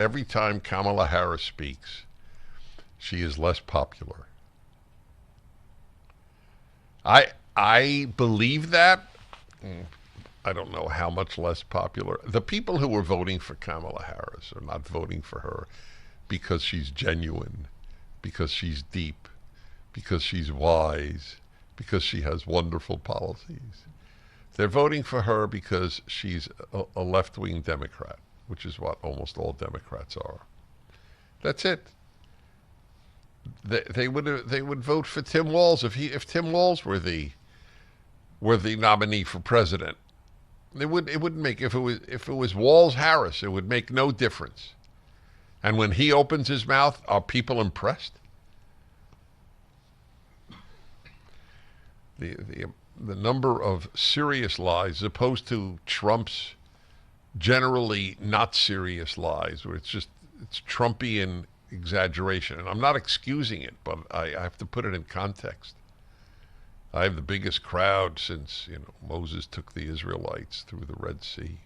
every time Kamala Harris speaks, she is less popular. I believe that. I don't know how much less popular. The people who were voting for Kamala Harris are not voting for her because she's genuine, because she's deep, because she's wise, because she has wonderful policies. They're voting for her because she's a left-wing Democrat, which is what almost all Democrats are. That's it. They would vote for Tim Walz if Tim Walz were the nominee for president. It wouldn't make if it was Walz Harris, it would make no difference. And when he opens his mouth, are people impressed? The number of serious lies as opposed to Trump's generally not serious lies, where it's Trumpian exaggeration. And I'm not excusing it, but I have to put it in context. I have the biggest crowd since Moses took the Israelites through the Red Sea.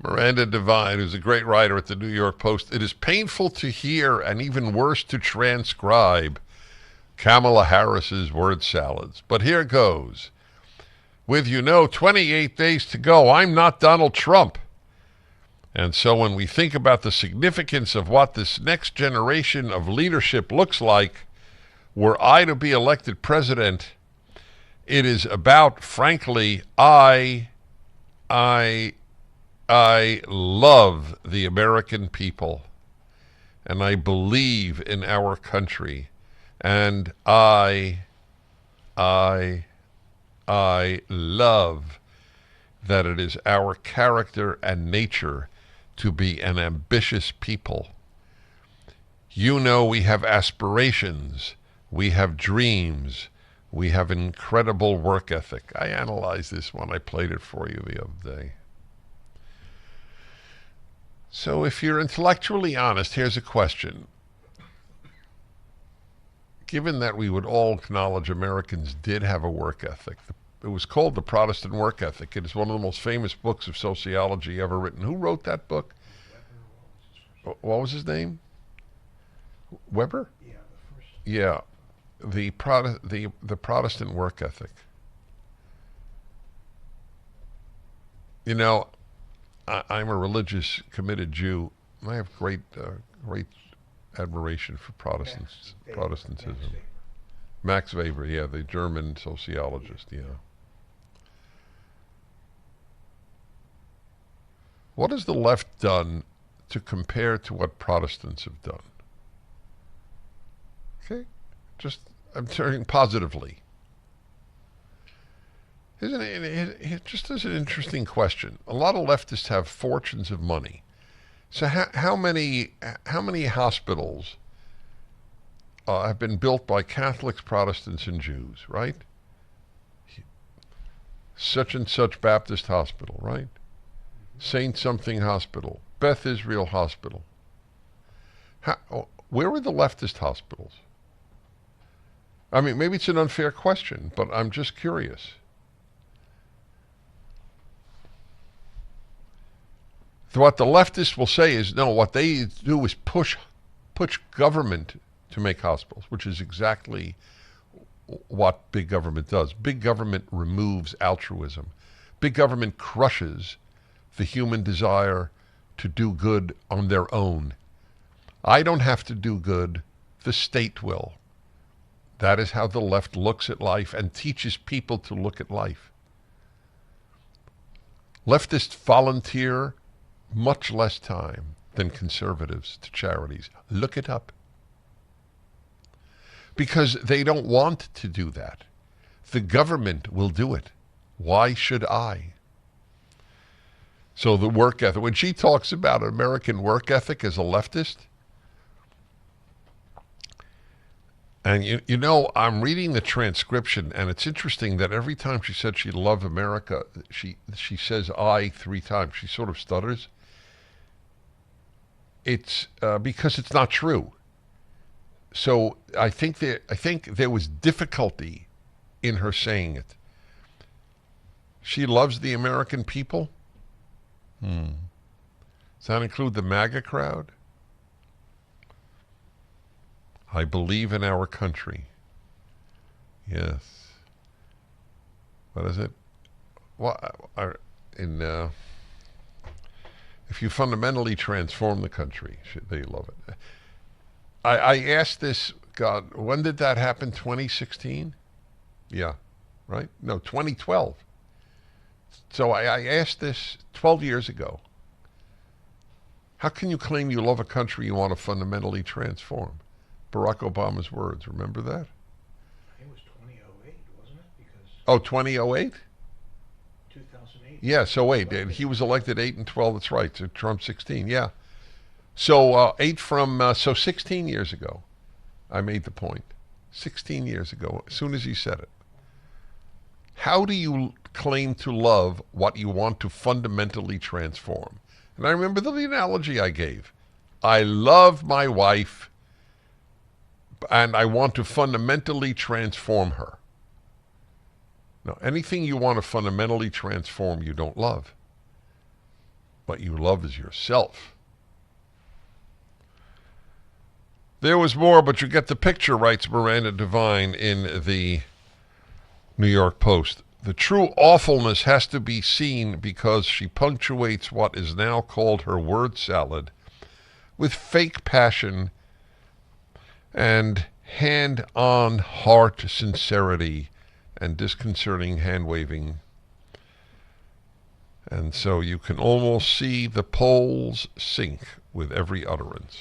Miranda Devine, who's a great writer at the New York Post, it is painful to hear and even worse to transcribe Kamala Harris's word salads. But here goes. With 28 days to go, I'm not Donald Trump. And so when we think about the significance of what this next generation of leadership looks like, were I to be elected president, it is about, frankly, I love the American people, and I believe in our country, and I love that it is our character and nature to be an ambitious people. We have aspirations, we have dreams, we have incredible work ethic. I analyzed this one. I played it for you the other day. So if you're intellectually honest, here's a question. Given that we would all acknowledge Americans did have a work ethic, it was called The Protestant Work Ethic. It is one of the most famous books of sociology ever written. Who wrote that book? What was his name? Weber? Yeah, the first. Yeah, the Protestant Work Ethic. I'm a religious, committed Jew. I have great admiration for Protestantism. Max Weber, yeah, the German sociologist, yeah. What has the left done to compare to what Protestants have done? Okay, I'm turning positively. Isn't it just as an interesting question? A lot of leftists have fortunes of money. So how many hospitals have been built by Catholics, Protestants, and Jews, right? Such and such Baptist Hospital, right? Saint something hospital, Beth Israel Hospital. Where were the leftist hospitals? I mean, maybe it's an unfair question, but I'm just curious. What the leftists will say is, no, what they do is push government to make hospitals, which is exactly what big government does. Big government removes altruism. Big government crushes the human desire to do good on their own. I don't have to do good, the state will. That is how the left looks at life and teaches people to look at life. Leftists volunteer much less time than conservatives to charities. Look it up. Because they don't want to do that. The government will do it. Why should I? So the work ethic, when she talks about American work ethic as a leftist, and I'm reading the transcription, and it's interesting that every time she said she loved America, she says I 3 times. She sort of stutters. It's because it's not true. So I think there was difficulty in her saying it. She loves the American people? Does that include the MAGA crowd? I believe in our country. Yes. What is it? If you fundamentally transform the country, they love it. I asked this, God, when did that happen? 2016? Yeah, right? No, 2012. So I asked this 12 years ago. How can you claim you love a country you want to fundamentally transform? Barack Obama's words. Remember that? I think it was 2008, wasn't it? Because Oh, 2008? 2008. Yeah, so 8. And he was elected 8 and 12. That's right. So Trump 16. Yeah. So 16 years ago, I made the point. 16 years ago, as soon as he said it. How do you claim to love what you want to fundamentally transform? And I remember the analogy I gave. I love my wife, and I want to fundamentally transform her. Now, anything you want to fundamentally transform, you don't love. What you love is yourself. There was more, but you get the picture, writes Miranda Devine in the New York Post. The true awfulness has to be seen because she punctuates what is now called her word salad with fake passion and hand-on heart sincerity and disconcerting hand-waving. And so you can almost see the poles sink with every utterance.